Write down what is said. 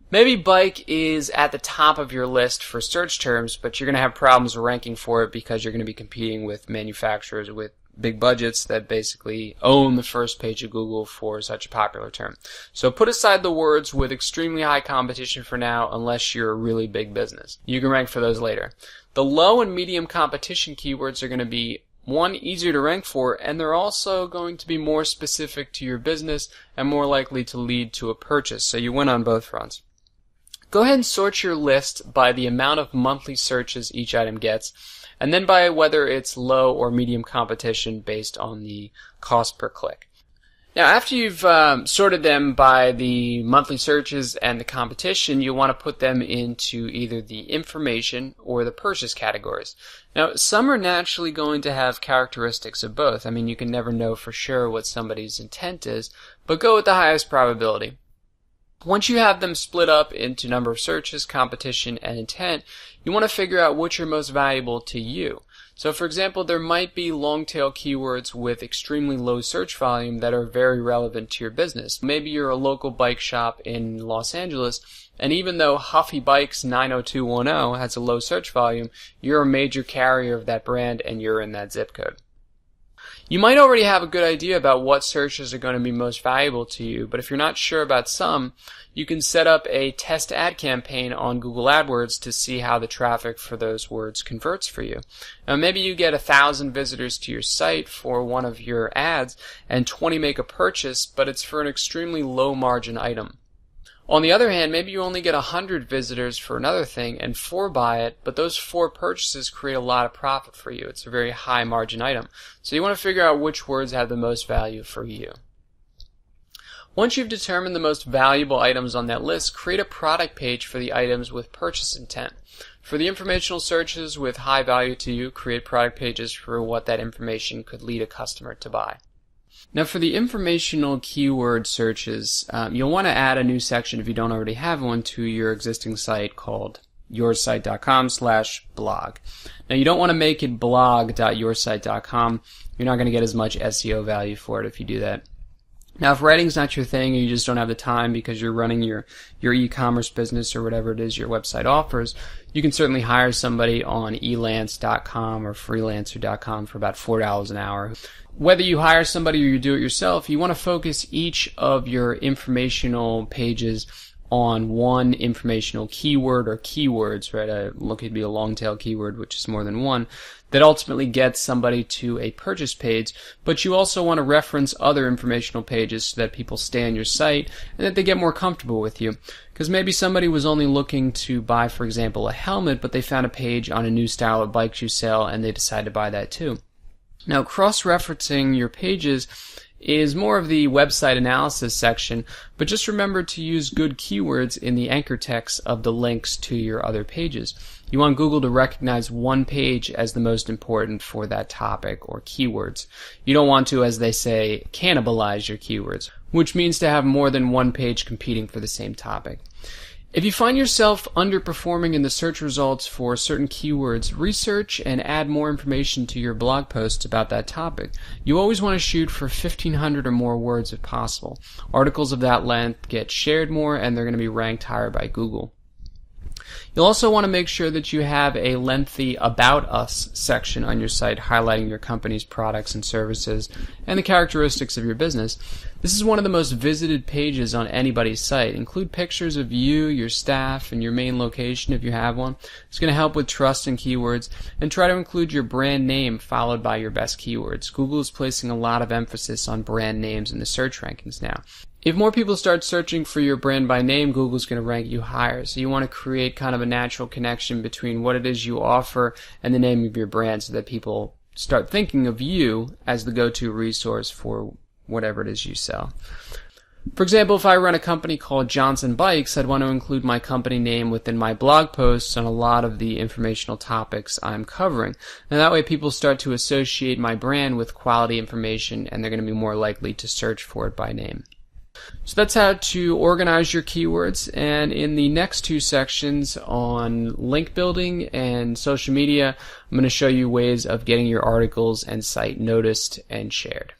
Maybe bike is at the top of your list for search terms, but you're going to have problems ranking for it because you're going to be competing with manufacturers with big budgets that basically own the first page of Google for such a popular term. So put aside the words with extremely high competition for now, unless you're a really big business. You can rank for those later. The low and medium competition keywords are going to be one, easier to rank for, and they're also going to be more specific to your business and more likely to lead to a purchase. So you win on both fronts. Go ahead and sort your list by the amount of monthly searches each item gets, and then by whether it's low or medium competition based on the cost per click. Now, after you've sorted them by the monthly searches and the competition, you'll want to put them into either the information or the purchase categories. Now, some are naturally going to have characteristics of both. I mean, you can never know for sure what somebody's intent is, but go with the highest probability. Once you have them split up into number of searches, competition, and intent, you want to figure out which are most valuable to you. So for example, there might be long-tail keywords with extremely low search volume that are very relevant to your business. Maybe you're a local bike shop in Los Angeles, and even though Huffy Bikes 90210 has a low search volume, you're a major carrier of that brand and you're in that zip code. You might already have a good idea about what searches are going to be most valuable to you, but if you're not sure about some, you can set up a test ad campaign on Google AdWords to see how the traffic for those words converts for you. Now maybe you get 1,000 visitors to your site for one of your ads and 20 make a purchase, but it's for an extremely low margin item. On the other hand, maybe you only get 100 visitors for another thing and 4 buy it, but those 4 purchases create a lot of profit for you. It's a very high margin item. So you want to figure out which words have the most value for you. Once you've determined the most valuable items on that list, create a product page for the items with purchase intent. For the informational searches with high value to you, create product pages for what that information could lead a customer to buy. Now for the informational keyword searches, you'll want to add a new section if you don't already have one to your existing site called yoursite.com/blog. Now you don't want to make it blog.yoursite.com. You're not going to get as much SEO value for it if you do that. Now if writing's not your thing or you just don't have the time because you're running your e-commerce business or whatever it is your website offers, you can certainly hire somebody on elance.com or freelancer.com for about $4 an hour. Whether you hire somebody or you do it yourself, you want to focus each of your informational pages on one informational keyword or keywords, right? Look, it'd be a long tail keyword, which is more than one, that ultimately gets somebody to a purchase page. But you also want to reference other informational pages so that people stay on your site and that they get more comfortable with you. Because maybe somebody was only looking to buy, for example, a helmet, but they found a page on a new style of bikes you sell and they decided to buy that too. Now, cross-referencing your pages is more of the website analysis section, but just remember to use good keywords in the anchor text of the links to your other pages. You want Google to recognize one page as the most important for that topic or keywords. You don't want to, as they say, cannibalize your keywords, which means to have more than one page competing for the same topic. If you find yourself underperforming in the search results for certain keywords, research and add more information to your blog posts about that topic. You always want to shoot for 1,500 or more words if possible. Articles of that length get shared more and they're going to be ranked higher by Google. You'll also want to make sure that you have a lengthy About Us section on your site highlighting your company's products and services and the characteristics of your business. This is one of the most visited pages on anybody's site. Include pictures of you, your staff, and your main location if you have one. It's going to help with trust and keywords. And try to include your brand name followed by your best keywords. Google is placing a lot of emphasis on brand names in the search rankings now. If more people start searching for your brand by name, Google's going to rank you higher. So you want to create kind of a natural connection between what it is you offer and the name of your brand so that people start thinking of you as the go-to resource for whatever it is you sell. For example, if I run a company called Johnson Bikes, I'd want to include my company name within my blog posts on a lot of the informational topics I'm covering. And that way people start to associate my brand with quality information and they're going to be more likely to search for it by name. So that's how to organize your keywords, and in the next two sections on link building and social media, I'm going to show you ways of getting your articles and site noticed and shared.